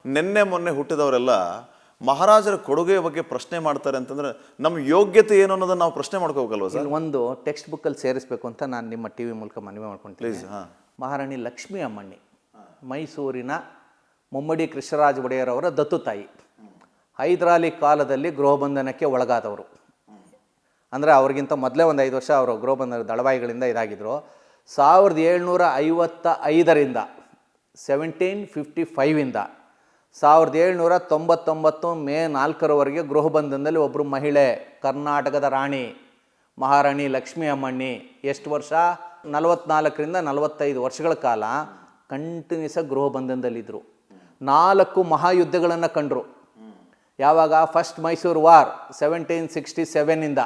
ನಿನ್ನೆ ಮೊನ್ನೆ ಹುಟ್ಟಿದವರೆಲ್ಲ ಮಹಾರಾಜರ ಕೊಡುಗೆಯ ಬಗ್ಗೆ ಪ್ರಶ್ನೆ ಮಾಡ್ತಾರೆ ಅಂತಂದ್ರೆ ನಮ್ಮ ಯೋಗ್ಯತೆ ಏನು ಅನ್ನೋದನ್ನ ನಾವು ಪ್ರಶ್ನೆ ಮಾಡ್ಕೋಬೇಕಲ್ವ ಸರ್? ಒಂದು ಟೆಕ್ಸ್ಟ್ ಬುಕ್ಕಲ್ಲಿ ಸೇರಿಸಬೇಕು ಅಂತ ನಾನು ನಿಮ್ಮ ಟಿ ವಿ ಮೂಲಕ ಮನವಿ ಮಾಡ್ಕೊಳ್ತೀನಿ. ಪ್ಲೀಸ್. ಮಹಾರಾಣಿ ಲಕ್ಷ್ಮೀ ಅಮ್ಮಣ್ಣಿ ಮೈಸೂರಿನ ಮುಮ್ಮಡಿ ಕೃಷ್ಣರಾಜ ಒಡೆಯರ್ ಅವರ ದತ್ತು ತಾಯಿ. ಹೈದರಾಲಿ ಕಾಲದಲ್ಲಿ ಗೃಹಬಂಧನಕ್ಕೆ ಒಳಗಾದವರು. ಅಂದರೆ ಅವ್ರಿಗಿಂತ ಮೊದಲೇ ಒಂದು 5 ವರ್ಷ ಅವರು ಗೃಹಬಂಧನ ದಳವಾಯಿಗಳಿಂದ ಇದಾಗಿದ್ದರು. 1755ರಿಂದ 1755 1799 ಮೇ 4ರವರೆಗೆ ಗೃಹಬಂಧನದಲ್ಲಿ ಒಬ್ಬರು ಮಹಿಳೆ, ಕರ್ನಾಟಕದ ರಾಣಿ ಮಹಾರಾಣಿ ಲಕ್ಷ್ಮೀ ಅಮ್ಮಣ್ಣಿ ಎಷ್ಟು ವರ್ಷ? 44ರಿಂದ 45 ವರ್ಷಗಳ ಕಾಲ ಕಂಟಿನ್ಯೂಸ್ ಗೃಹಬಂಧನದಲ್ಲಿದ್ದರು. 4 ಮಹಾಯುದ್ಧಗಳನ್ನು ಕಂಡರು. ಯಾವಾಗ? ಫಸ್ಟ್ ಮೈಸೂರು ವಾರ್ 1767ಇಂದ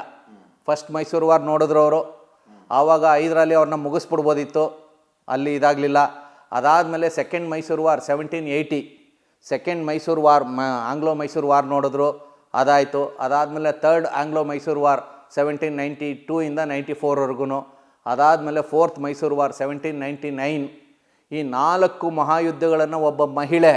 ಫಸ್ಟ್ ಮೈಸೂರು ವಾರ್ ನೋಡಿದ್ರು ಅವರು. ಆವಾಗ ಹೈದರಾಲಿ ಅವ್ರನ್ನ ಮುಗಿಸ್ಬಿಡ್ಬೋದಿತ್ತು, ಅಲ್ಲಿ ಇದಾಗಲಿಲ್ಲ. ಅದಾದಮೇಲೆ second Mysore war 1780, second Mysore war Anglo Mysore war ನೋಡಿದ್ರು, ಅದಾಯಿತು. ಅದಾದಮೇಲೆ ಥರ್ಡ್ ಆಂಗ್ಲೋ ಮೈಸೂರು ವಾರ್ 1792ಇಂದ 94ವರೆಗೂ. ಅದಾದಮೇಲೆ ಫೋರ್ತ್ ಮೈಸೂರು ವಾರ್ 1799. ಈ 4 ಮಹಾಯುದ್ಧಗಳನ್ನು ಒಬ್ಬ ಮಹಿಳೆ,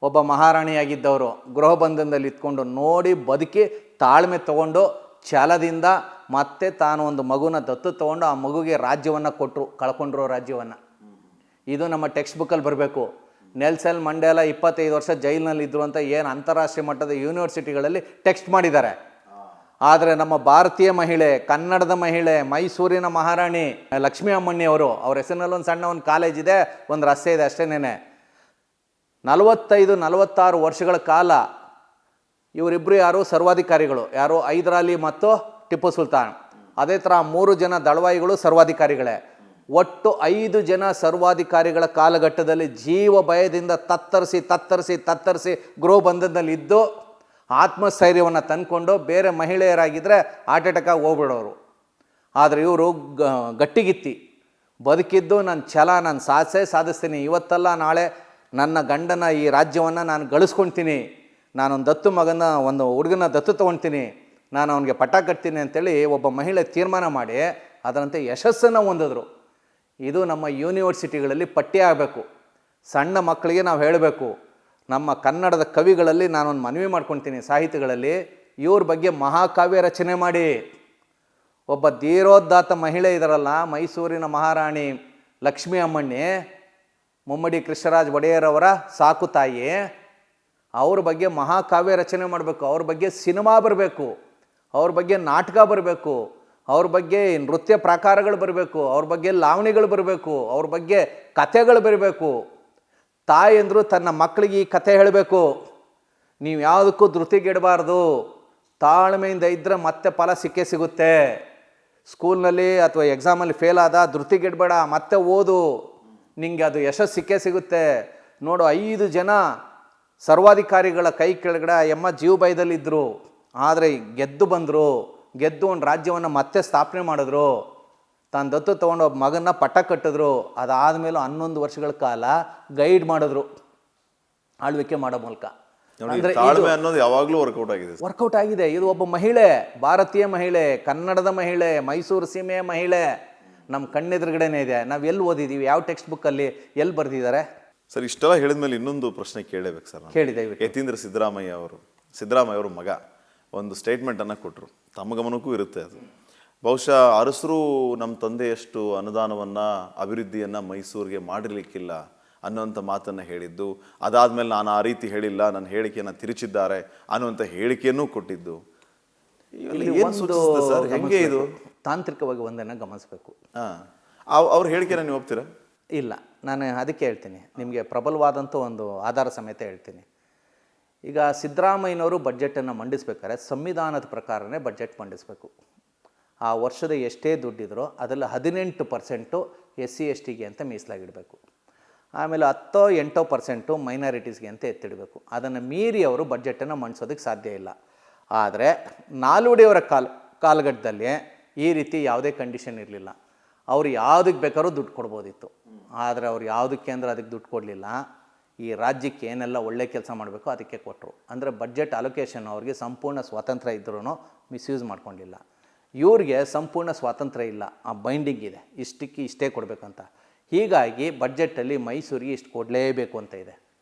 ಒಬ್ಬ ಮಹಾರಾಣಿಯಾಗಿದ್ದವರು ಗೃಹಬಂಧನದಲ್ಲಿ ಇದ್ಕೊಂಡು ನೋಡಿ ಬದುಕಿ ತಾಳ್ಮೆ ತಗೊಂಡು ಛಲದಿಂದ ಮತ್ತೆ ತಾನು ಒಂದು ಮಗುನ ದತ್ತು ತೊಗೊಂಡು ಆ ಮಗುಗೆ ರಾಜ್ಯವನ್ನು ಕೊಟ್ಟರು, ಕಳ್ಕೊಂಡ್ರು ರಾಜ್ಯವನ್ನು. ಇದು ನಮ್ಮ ಟೆಕ್ಸ್ಟ್ ಬುಕ್ಕಲ್ಲಿ ಬರಬೇಕು. ನೆಲ್ಸನ್ ಮಂಡೇಲಾ 25 ವರ್ಷ ಜೈಲಿನಲ್ಲಿ ಇದ್ದರು ಅಂತ ಏನು ಅಂತಾರಾಷ್ಟ್ರೀಯ ಮಟ್ಟದ ಯೂನಿವರ್ಸಿಟಿಗಳಲ್ಲಿ ಟೆಕ್ಸ್ಟ್ ಮಾಡಿದ್ದಾರೆ. ಆದರೆ ನಮ್ಮ ಭಾರತೀಯ ಮಹಿಳೆ, ಕನ್ನಡದ ಮಹಿಳೆ, ಮೈಸೂರಿನ ಮಹಾರಾಣಿ ಲಕ್ಷ್ಮೀ ಅಮ್ಮಣ್ಣಿ ಅವರು, ಅವ್ರ ಹೆಸರಿನಲ್ಲಿ ಒಂದು ಸಣ್ಣ ಒಂದು ಕಾಲೇಜ್ ಇದೆ, ಒಂದು ರಸ್ತೆ ಇದೆ ಅಷ್ಟೇನೆ. 45-46 ವರ್ಷಗಳ ಕಾಲ ಇವರಿಬ್ಬರು ಯಾರು? ಸರ್ವಾಧಿಕಾರಿಗಳು. ಯಾರು? ಹೈದರಾಲಿ ಮತ್ತು ಟಿಪ್ಪು ಸುಲ್ತಾನ್. ಅದೇ ಥರ 3 ಜನ ದಳವಾಯಿಗಳು ಸರ್ವಾಧಿಕಾರಿಗಳೇ. ಒಟ್ಟು 5 ಜನ ಸರ್ವಾಧಿಕಾರಿಗಳ ಕಾಲಘಟ್ಟದಲ್ಲಿ ಜೀವ ಭಯದಿಂದ ತತ್ತರಿಸಿ ಗೃಹಬಂಧನದಲ್ಲಿ ಇದ್ದು ಆತ್ಮಸ್ಥೈರ್ಯವನ್ನು ತಂದ್ಕೊಂಡು ಬೇರೆ ಮಹಿಳೆಯರಾಗಿದ್ದರೆ ಹಾರ್ಟ್ ಅಟ್ಯಾಕಾಗಿ ಹೋಗ್ಬಿಡೋರು. ಆದರೆ ಇವರು ಗಟ್ಟಿಗಿತ್ತಿ ಬದುಕಿದ್ದು ನನ್ನ ಛಲ, ನಾನು ಸಾಧಿಸ್ತೀನಿ, ಇವತ್ತಲ್ಲ ನಾಳೆ ನನ್ನ ಗಂಡನ ಈ ರಾಜ್ಯವನ್ನು ನಾನು ಗಳಿಸ್ಕೊಳ್ತೀನಿ, ನಾನೊಂದು ದತ್ತು ಮಗನ, ಒಂದು ಹುಡುಗನ ದತ್ತು ತೊಗೊಳ್ತೀನಿ, ನಾನು ಅವನಿಗೆ ಪಟ್ಟ ಕಟ್ತೀನಿ ಅಂತೇಳಿ ಒಬ್ಬ ಮಹಿಳೆ ತೀರ್ಮಾನ ಮಾಡಿ ಅದರಂತೆ ಯಶಸ್ಸನ್ನು ಹೊಂದಿದ್ರು. ಇದು ನಮ್ಮ ಯೂನಿವರ್ಸಿಟಿಗಳಲ್ಲಿ ಪಠ್ಯ ಆಗಬೇಕು. ಸಣ್ಣ ಮಕ್ಕಳಿಗೆ ನಾವು ಹೇಳಬೇಕು. ನಮ್ಮ ಕನ್ನಡದ ಕವಿಗಳಲ್ಲಿ ನಾನೊಂದು ಮನವಿ ಮಾಡ್ಕೊಳ್ತೀನಿ, ಸಾಹಿತಿಗಳಲ್ಲಿ ಇವ್ರ ಬಗ್ಗೆ ಮಹಾಕಾವ್ಯ ರಚನೆ ಮಾಡಿ. ಒಬ್ಬ ಧೀರೋದಾತ್ತ ಮಹಿಳೆ ಇದಾರಲ್ಲ, ಮೈಸೂರಿನ ಮಹಾರಾಣಿ ಲಕ್ಷ್ಮೀ ಅಮ್ಮಣ್ಣಿ, ಮುಮ್ಮಡಿ ಕೃಷ್ಣರಾಜ ಒಡೆಯರವರ ಸಾಕು ತಾಯಿ, ಅವ್ರ ಬಗ್ಗೆ ಮಹಾಕಾವ್ಯ ರಚನೆ ಮಾಡಬೇಕು. ಅವ್ರ ಬಗ್ಗೆ ಸಿನಿಮಾ ಬರಬೇಕು, ಅವ್ರ ಬಗ್ಗೆ ನಾಟಕ ಬರಬೇಕು, ಅವ್ರ ಬಗ್ಗೆ ನೃತ್ಯ ಪ್ರಕಾರಗಳು ಬರಬೇಕು, ಅವ್ರ ಬಗ್ಗೆ ಲಾವಣಿಗಳು ಬರಬೇಕು, ಅವ್ರ ಬಗ್ಗೆ ಕಥೆಗಳು ಬರಬೇಕು. ತಾಯಂದರು ತನ್ನ ಮಕ್ಕಳಿಗೆ ಈ ಕಥೆ ಹೇಳಬೇಕು. ನೀವು ಯಾವುದಕ್ಕೂ ಧೃತಿಗೆಡಬಾರ್ದು, ತಾಳ್ಮೆಯಿಂದ ಇದ್ದರೆ ಮತ್ತೆ ಫಲ ಸಿಕ್ಕೇ ಸಿಗುತ್ತೆ. ಸ್ಕೂಲ್ನಲ್ಲಿ ಅಥವಾ ಎಕ್ಸಾಮಲ್ಲಿ ಫೇಲ್ ಆದ ಧೃತಿಗೆಡಬೇಡ, ಮತ್ತೆ ಓದು, ನಿಂಗೆ ಅದು ಯಶಸ್ಸು ಸಿಕ್ಕೇ ಸಿಗುತ್ತೆ. ನೋಡು, 5 ಜನ ಸರ್ವಾಧಿಕಾರಿಗಳ ಕೈ ಕೆಳಗಡೆ ಎಮ್ಮ ಜೀವ ಭಯದಲ್ಲಿದ್ದರು, ಆದರೆ ಗೆದ್ದು ಬಂದರು, ಗೆದ್ದು ಒಂದು ರಾಜ್ಯವನ್ನು ಮತ್ತೆ ಸ್ಥಾಪನೆ ಮಾಡಿದ್ರು, ತಾನು ದತ್ತು ತೊಗೊಂಡು ಒಬ್ಬ ಮಗನ ಪಟ್ಟ ಕಟ್ಟಿದ್ರು. ಅದಾದಮೇಲೆ 11 ವರ್ಷಗಳ ಕಾಲ ಗೈಡ್ ಮಾಡಿದ್ರು ಆಳ್ವಿಕೆ ಮಾಡೋ ಮೂಲಕ. ಅಂದರೆ ಅನ್ನೋದು ಯಾವಾಗಲೂ ವರ್ಕೌಟ್ ಆಗಿದೆ. ಇದು ಒಬ್ಬ ಮಹಿಳೆ, ಭಾರತೀಯ ಮಹಿಳೆ, ಕನ್ನಡದ ಮಹಿಳೆ, ಮೈಸೂರು ಸೀಮೆಯ ಮಹಿಳೆ ನಮ್ಮ ಕಣ್ಣೆದುರುಗಡೆನೇ ಇದೆ. ನಾವು ಎಲ್ಲಿ ಓದಿದ್ದೀವಿ? ಯಾವ ಟೆಕ್ಸ್ಟ್ ಬುಕ್ಕಲ್ಲಿ ಎಲ್ಲಿ ಬರೆದಿದ್ದಾರೆ? ಸರ್, ಇಷ್ಟೆಲ್ಲ ಹೇಳಿದ್ಮೇಲೆ ಇನ್ನೊಂದು ಪ್ರಶ್ನೆ ಕೇಳಬೇಕು ಸರ್. ಕೇಳಿದೆ. ಯತೀಂದ್ರ ಸಿದ್ದರಾಮಯ್ಯ ಅವರು ಮಗ ಒಂದು ಸ್ಟೇಟ್ಮೆಂಟನ್ನು ಕೊಟ್ಟರು. ತಮ್ಮ ಗಮನಕ್ಕೂ ಇರುತ್ತೆ ಅದು. ಬಹುಶಃ ಅರಸರು ನಮ್ಮ ತಂದೆಯಷ್ಟು ಅನುದಾನವನ್ನು, ಅಭಿವೃದ್ಧಿಯನ್ನು ಮೈಸೂರಿಗೆ ಮಾಡಿರಲಿಕ್ಕಿಲ್ಲ ಅನ್ನುವಂಥ ಮಾತನ್ನು ಹೇಳಿದ್ದು. ಅದಾದಮೇಲೆ ನಾನು ಆ ರೀತಿ ಹೇಳಿಲ್ಲ, ನನ್ನ ಹೇಳಿಕೆಯನ್ನು ತಿರುಚಿದ್ದಾರೆ ಅನ್ನುವಂಥ ಹೇಳಿಕೆಯನ್ನೂ ಕೊಟ್ಟಿದ್ದು. ಸರ್, ಹೆಂಗೆ ಇದು? ತಾಂತ್ರಿಕವಾಗಿ ಒಂದನ್ನು ಗಮನಿಸಬೇಕು. ಅವ್ರ ಹೇಳಿಕೆನ ನೀವು ಒಪ್ತೀರಾ? ಇಲ್ಲ, ನಾನು ಅದಕ್ಕೆ ಹೇಳ್ತೀನಿ ನಿಮಗೆ, ಪ್ರಬಲವಾದಂಥ ಒಂದು ಆಧಾರ ಸಮೇತ ಹೇಳ್ತೀನಿ. ಈಗ ಸಿದ್ದರಾಮಯ್ಯನವರು ಬಡ್ಜೆಟನ್ನು ಮಂಡಿಸ್ಬೇಕಾದ್ರೆ ಸಂವಿಧಾನದ ಪ್ರಕಾರನೇ ಬಡ್ಜೆಟ್ ಮಂಡಿಸಬೇಕು. ಆ ವರ್ಷದ ಎಷ್ಟೇ ದುಡ್ಡಿದ್ರೋ ಅದರಲ್ಲಿ 18% SC STಗೆ ಅಂತ ಮೀಸಲಾಗಿಡಬೇಕು. ಆಮೇಲೆ 10-8% ಮೈನಾರಿಟೀಸ್ಗೆ ಅಂತ ಎತ್ತಿಡಬೇಕು. ಅದನ್ನು ಮೀರಿ ಅವರು ಬಡ್ಜೆಟನ್ನು ಮಂಡಿಸೋದಕ್ಕೆ ಸಾಧ್ಯ ಇಲ್ಲ. ಆದರೆ ನಾಲ್ವಡಿಯವರ ಕಾಲಘಟ್ಟದಲ್ಲಿ ಈ ರೀತಿ ಯಾವುದೇ ಕಂಡೀಷನ್ ಇರಲಿಲ್ಲ. ಅವ್ರು ಯಾವುದಕ್ಕೆ ಬೇಕಾದ್ರೂ ದುಡ್ಡು ಕೊಡ್ಬೋದಿತ್ತು. ಆದರೆ ಅವ್ರು ಯಾವುದಕ್ಕೆ ಅಂದರೆ ಅದಕ್ಕೆ ದುಡ್ಡು ಕೊಡಲಿಲ್ಲ. ಈ ರಾಜ್ಯಕ್ಕೆ ಏನೆಲ್ಲ ಒಳ್ಳೆ ಕೆಲಸ ಮಾಡಬೇಕು ಅದಕ್ಕೆ ಕೊಟ್ಟರು. ಅಂದರೆ ಬಡ್ಜೆಟ್ ಅಲೊಕೇಶನ್ ಅವ್ರಿಗೆ ಸಂಪೂರ್ಣ ಸ್ವಾತಂತ್ರ್ಯ ಇದ್ರೂ ಮಿಸ್ಯೂಸ್ ಮಾಡ್ಕೊಂಡಿಲ್ಲ. ಇವ್ರಿಗೆ ಸಂಪೂರ್ಣ ಸ್ವಾತಂತ್ರ್ಯ ಇಲ್ಲ, ಆ ಬೈಂಡಿಂಗ್ ಇದೆ, ಇಷ್ಟಕ್ಕೆ ಇಷ್ಟೇ ಕೊಡಬೇಕಂತ. ಹೀಗಾಗಿ ಬಡ್ಜೆಟಲ್ಲಿ ಮೈಸೂರಿಗೆ ಇಷ್ಟು ಕೊಡಲೇಬೇಕು ಅಂತ ಇದೆ.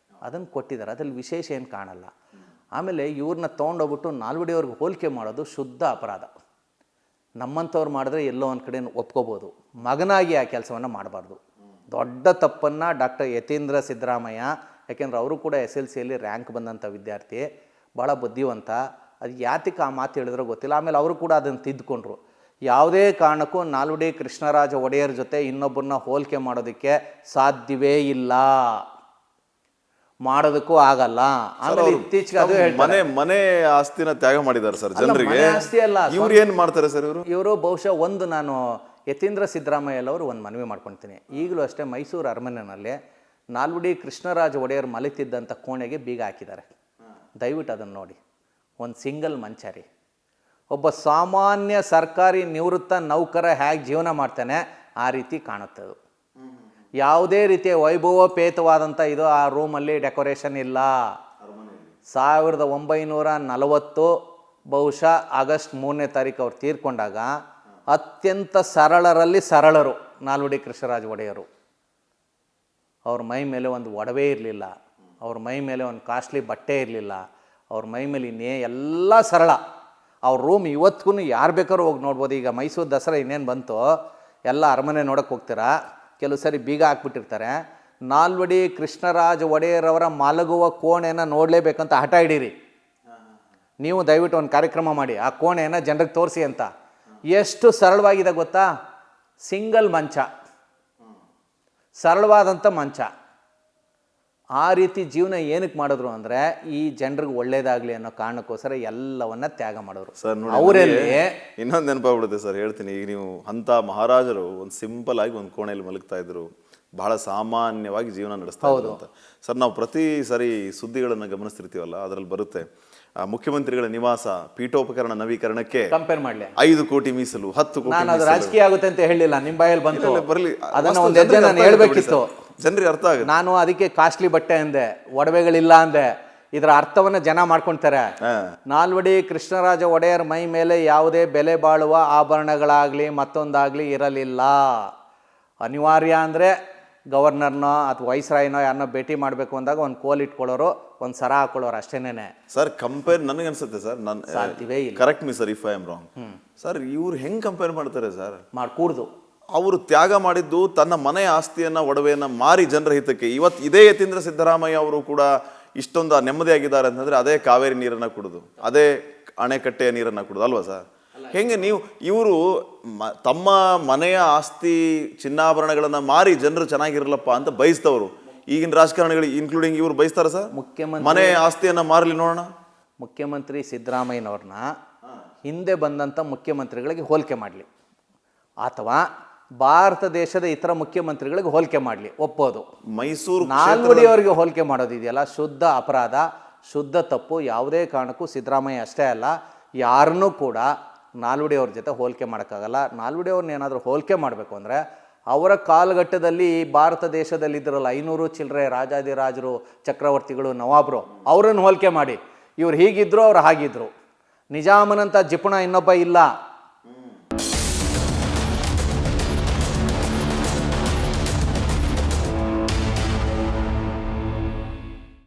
ಅದನ್ನು ಕೊಟ್ಟಿದ್ದಾರೆ, ಅದ್ರಲ್ಲಿ ವಿಶೇಷ ಏನು ಕಾಣಲ್ಲ. ಆಮೇಲೆ ಇವ್ರನ್ನ ತೊಗೊಂಡೋಗ್ಬಿಟ್ಟು ನಾಲ್ವಡಿಯವ್ರಿಗೆ ಹೋಲಿಕೆ ಮಾಡೋದು ಶುದ್ಧ ಅಪರಾಧ. ನಮ್ಮಂಥವ್ರು ಮಾಡಿದ್ರೆ ಎಲ್ಲೋ ಒಂದು ಕಡೆ ಒಪ್ಕೋಬೋದು, ಮಗನಾಗಿ ಆ ಕೆಲಸವನ್ನು ಮಾಡಬಾರ್ದು. ದೊಡ್ಡ ತಪ್ಪನ್ನು ಡಾಕ್ಟರ್ ಯತೀಂದ್ರ ಸಿದ್ದರಾಮಯ್ಯ, ಯಾಕೆಂದ್ರೆ ಅವರು ಕೂಡ SLCಯಲ್ಲಿ ರ್ಯಾಂಕ್ ಬಂದಂಥ ವಿದ್ಯಾರ್ಥಿ, ಭಾಳ ಬುದ್ಧಿವಂತ, ಅದು ಯಾತಿಗೆ ಆ ಮಾತು ಹೇಳಿದ್ರೋ ಗೊತ್ತಿಲ್ಲ. ಆಮೇಲೆ ಅವರು ಕೂಡ ಅದನ್ನು ತಿದ್ದುಕೊಂಡ್ರು. ಯಾವುದೇ ಕಾರಣಕ್ಕೂ ನಾಲ್ವಡಿ ಕೃಷ್ಣರಾಜ ಒಡೆಯರ್ ಜೊತೆ ಇನ್ನೊಬ್ಬರನ್ನ ಹೋಲಿಕೆ ಮಾಡೋದಕ್ಕೆ ಸಾಧ್ಯವೇ ಇಲ್ಲ, ಮಾಡೋದಕ್ಕೂ ಆಗಲ್ಲ. ಆಮೇಲೆ ಇತ್ತೀಚೆಗೆ ಅದು ಮನೆ ಆಸ್ತಿನ ತ್ಯಾಗ ಮಾಡಿದ್ದಾರೆ ಸರ್ ಜನರಿಗೆ. ಆಸ್ತಿ ಅಲ್ಲ, ಇವ್ರು ಏನ್ ಮಾಡ್ತಾರೆ ಸರ್ ಇವರು ಬಹುಶಃ ಒಂದು, ನಾನು ಯತೀಂದ್ರ ಸಿದ್ದರಾಮಯ್ಯಲ್ಲವರು ಒಂದು ಮನವಿ ಮಾಡ್ಕೊಳ್ತೀನಿ. ಈಗಲೂ ಅಷ್ಟೇ ಮೈಸೂರು ಅರಮನೆಯಲ್ಲಿ ನಾಲ್ವಡಿ ಕೃಷ್ಣರಾಜ ಒಡೆಯರ್ ಮಲಿತಿದ್ದಂಥ ಕೋಣೆಗೆ ಬೀಗ ಹಾಕಿದ್ದಾರೆ. ದಯವಿಟ್ಟು ಅದನ್ನು ನೋಡಿ. ಒಂದು ಸಿಂಗಲ್ ಮಂಚ ರೀ. ಒಬ್ಬ ಸಾಮಾನ್ಯ ಸರ್ಕಾರಿ ನಿವೃತ್ತ ನೌಕರ ಹೇಗೆ ಜೀವನ ಮಾಡ್ತಾನೆ ಆ ರೀತಿ ಕಾಣುತ್ತೆ ಅದು. ಯಾವುದೇ ರೀತಿಯ ವೈಭವೋಪೇತವಾದಂಥ ಇದು ಆ ರೂಮಲ್ಲಿ ಡೆಕೋರೇಷನ್ ಇಲ್ಲ. 1940 ಬಹುಶಃ ಆಗಸ್ಟ್ 3ನೇ ತಾರೀಕು ಅವ್ರು ತೀರ್ಕೊಂಡಾಗ ಅತ್ಯಂತ ಸರಳರಲ್ಲಿ ಸರಳರು ನಾಲ್ವಡಿ ಕೃಷ್ಣರಾಜ ಒಡೆಯರು. ಅವ್ರ ಮೈ ಮೇಲೆ ಒಂದು ಒಡವೆ ಇರಲಿಲ್ಲ, ಅವ್ರ ಮೈ ಮೇಲೆ ಒಂದು ಕಾಸ್ಟ್ಲಿ ಬಟ್ಟೆ ಇರಲಿಲ್ಲ, ಅವ್ರ ಮೈ ಮೇಲೆ ಎಲ್ಲ ಸರಳ. ಅವ್ರ ರೂಮ್ ಇವತ್ತಿಗೂ ಯಾರು ಬೇಕಾದ್ರೂ ಹೋಗಿ ನೋಡ್ಬೋದು. ಈಗ ಮೈಸೂರು ದಸರಾ ಇನ್ನೇನು ಬಂತು, ಎಲ್ಲ ಅರಮನೆ ನೋಡೋಕ್ಕೆ ಹೋಗ್ತೀರಾ, ಕೆಲವು ಸರಿ ಬೀಗ ಹಾಕ್ಬಿಟ್ಟಿರ್ತಾರೆ. ನಾಲ್ವಡಿ ಕೃಷ್ಣರಾಜ ಒಡೆಯರವರ ಮಲಗುವ ಕೋಣೆನ ನೋಡಲೇಬೇಕಂತ ಹಠ ಹಿಡೀರಿ. ನೀವು ದಯವಿಟ್ಟು ಒಂದು ಕಾರ್ಯಕ್ರಮ ಮಾಡಿ, ಆ ಕೋಣೆಯನ್ನು ಜನರಿಗೆ ತೋರಿಸಿ ಅಂತ. ಎಷ್ಟು ಸರಳವಾಗಿದೆ ಗೊತ್ತಾ? ಸಿಂಗಲ್ ಮಂಚ, ಸರಳವಾದಂಥ ಮಂಚ. ಆ ರೀತಿ ಜೀವನ ಏನಕ್ಕೆ ಮಾಡಿದ್ರು ಅಂದರೆ ಈ ಜನರಿಗೆ ಒಳ್ಳೇದಾಗಲಿ ಅನ್ನೋ ಕಾರಣಕ್ಕೋಸ್ಕರ ಎಲ್ಲವನ್ನ ತ್ಯಾಗ ಮಾಡಿದ್ರು. ಅವರಲ್ಲಿ ಇನ್ನೊಂದು ನೆನಪಾಗ್ಬಿಡುತ್ತೆ ಸರ್, ಹೇಳ್ತೀನಿ. ಈಗ ನೀವು ಅಂತ ಮಹಾರಾಜರು ಒಂದು ಸಿಂಪಲ್ ಆಗಿ ಒಂದು ಕೋಣೆಯಲ್ಲಿ ಮಲಗ್ತಾ ಇದ್ರು, ಬಹಳ ಸಾಮಾನ್ಯವಾಗಿ ಜೀವನ ನಡೆಸ್ತಾ ಇದ್ರು ಅಂತ. ಸರ್, ನಾವು ಪ್ರತಿ ಸರಿ ಸುದ್ದಿಗಳನ್ನು ಗಮನಿಸ್ತಿರ್ತೀವಲ್ಲ, ಅದರಲ್ಲಿ ಬರುತ್ತೆ ಮುಖ್ಯಮಂತ್ರಿಗಳ ನಿವಾಸ ಪೀಠೋಪಕರಣ ನವೀಕರಣಕ್ಕೆ ಕಂಪೇರ್ ಮಾಡಲಿ 5 ಕೋಟಿ ಮೀಸಲು, 10 ಕೋಟಿ. ನಾನು ಅದು ರಾಜಕೀಯ ಆಗುತ್ತೆ ಅಂತ ಹೇಳಿಲ್ಲ, ನಿಮ್ಮ ಬಾಯಲ್ಲಿ ಬಂತು. ಬರಲಿ, ಅದನ್ನ ಒಂದು ಹೆಜ್ಜೆ ನಾನು ಹೇಳ್ಬೇಕಿತ್ತು, ಜನರಿಗೆ ಅರ್ಥ ಆಗುತ್ತೆ. ನಾನು ಅದಕ್ಕೆ ಕಾಸ್ಟ್ಲಿ ಬಟ್ಟೆ ಅಂದೆ, ಒಡವೆಗಳಿಲ್ಲ ಅಂದೆ. ಇದರ ಅರ್ಥವನ್ನ ಜನ ಮಾಡ್ಕೊಂತಾರೆ. ನಾಲ್ವಡಿ ಕೃಷ್ಣರಾಜ ಒಡೆಯರ್ ಮೈ ಮೇಲೆ ಯಾವುದೇ ಬೆಲೆ ಬಾಳುವ ಆಭರಣಗಳಾಗ್ಲಿ ಮತ್ತೊಂದಾಗ್ಲಿ ಇರಲಿಲ್ಲ. ಅನಿವಾರ್ಯ ಅಂದರೆ ಗವರ್ನರ್ನೋ ಅಥವಾ ವೈಸ್ರಾಯ್ನೋ ಯಾರನ್ನೋ ಭೇಟಿ ಮಾಡಬೇಕು ಅಂದಾಗ ಒಂದು ಕೋಲ್ ಇಟ್ಕೊಳ್ಳೋರು, ಒಂದು ಸರ ಹಾಕೊಳ್ಳೋರು ಅಷ್ಟೇನೆ. ಸರ್, ಕಂಪೇರ್ ನನಗೆ ಅನ್ಸುತ್ತೆ ಸರ್, ನಾನು ಸಾಧ್ಯವೇ ಇಲ್ಲ. Correct me sir if I am wrong. Sir, ಇವ್ರು ಹೆಂಗ್ ಕಂಪೇರ್ ಮಾಡ್ತಾರೆ ಸರ್? ಮಾಡ್ಕೂಡ್ದು. ಅವರು ತ್ಯಾಗ ಮಾಡಿದ್ದು ತನ್ನ ಮನೆ ಆಸ್ತಿಯನ್ನ ಒಡವೆಯನ್ನ ಮಾರಿ ಜನರ ಹಿತಕ್ಕೆ. ಇವತ್ತು ಇದೇ ಯತೀಂದ್ರ ಸಿದ್ದರಾಮಯ್ಯ ಅವರು ಕೂಡ ಇಷ್ಟೊಂದು ನೆಮ್ಮದಿಯಾಗಿದ್ದಾರೆ ಅಂತಂದ್ರೆ ಅದೇ ಕಾವೇರಿ ನೀರನ್ನ ಕುಡಿದು, ಅದೇ ಅಣೆಕಟ್ಟೆಯ ನೀರನ್ನ ಕುಡಿದು ಅಲ್ವಾ ಸರ್? ಹೆಂಗೆ ನೀವು ಇವರು ತಮ್ಮ ಮನೆಯ ಆಸ್ತಿ ಚಿನ್ನಾಭರಣಗಳನ್ನ ಮಾರಿ ಜನರು ಚೆನ್ನಾಗಿರಲಪ್ಪ ಅಂತ ಬಯಸ್ತವರು. ಈಗಿನ ರಾಜಕಾರಣಿಗಳು ಇನ್ಕ್ಲೂಡಿಂಗ್ ಇವರು ಬಯಸ್ತಾರ ಸರ್? ಮುಖ್ಯಮಂತ್ರಿ ಮನೆ ಆಸ್ತಿಯನ್ನ ಮಾರಲಿ ನೋಡೋಣ. ಮುಖ್ಯಮಂತ್ರಿ ಸಿದ್ದರಾಮಯ್ಯನವ್ರನ್ನ ಹಿಂದೆ ಬಂದಂಥ ಮುಖ್ಯಮಂತ್ರಿಗಳಿಗೆ ಹೋಲಿಕೆ ಮಾಡಲಿ, ಅಥವಾ ಭಾರತ ದೇಶದ ಇತರ ಮುಖ್ಯಮಂತ್ರಿಗಳಿಗೆ ಹೋಲಿಕೆ ಮಾಡಲಿ, ಒಪ್ಪೋದು. ಮೈಸೂರು ನಾಲ್ವಡಿಯವರಿಗೆ ಹೋಲಿಕೆ ಮಾಡೋದಿದೆಯಲ್ಲ, ಶುದ್ಧ ಅಪರಾಧ, ಶುದ್ಧ ತಪ್ಪು. ಯಾವುದೇ ಕಾರಣಕ್ಕೂ ಸಿದ್ದರಾಮಯ್ಯ ಅಷ್ಟೇ ಅಲ್ಲ, ಯಾರನ್ನೂ ಕೂಡ ನಾಲ್ವಡಿಯವ್ರ ಜೊತೆ ಹೋಲಿಕೆ ಮಾಡೋಕ್ಕಾಗಲ್ಲ. ನಾಲ್ವಡಿಯವ್ರನ್ನ ಏನಾದರೂ ಹೋಲಿಕೆ ಮಾಡಬೇಕು ಅಂದರೆ ಅವರ ಕಾಲಘಟ್ಟದಲ್ಲಿ ಭಾರತ ದೇಶದಲ್ಲಿ ಇದ್ರಲ್ಲ 500 ಚಿಲ್ಲರೆ ರಾಜಾದಿರಾಜರು, ಚಕ್ರವರ್ತಿಗಳು, ನವಾಬ್ರು, ಅವರನ್ನು ಹೋಲಿಕೆ ಮಾಡಿ. ಇವ್ರು ಹೀಗಿದ್ರು, ಅವ್ರು ಹಾಗಿದ್ರು. ನಿಜಾಮನಂಥ ಜಿಪುಣ ಇನ್ನೊಬ್ಬ ಇಲ್ಲ.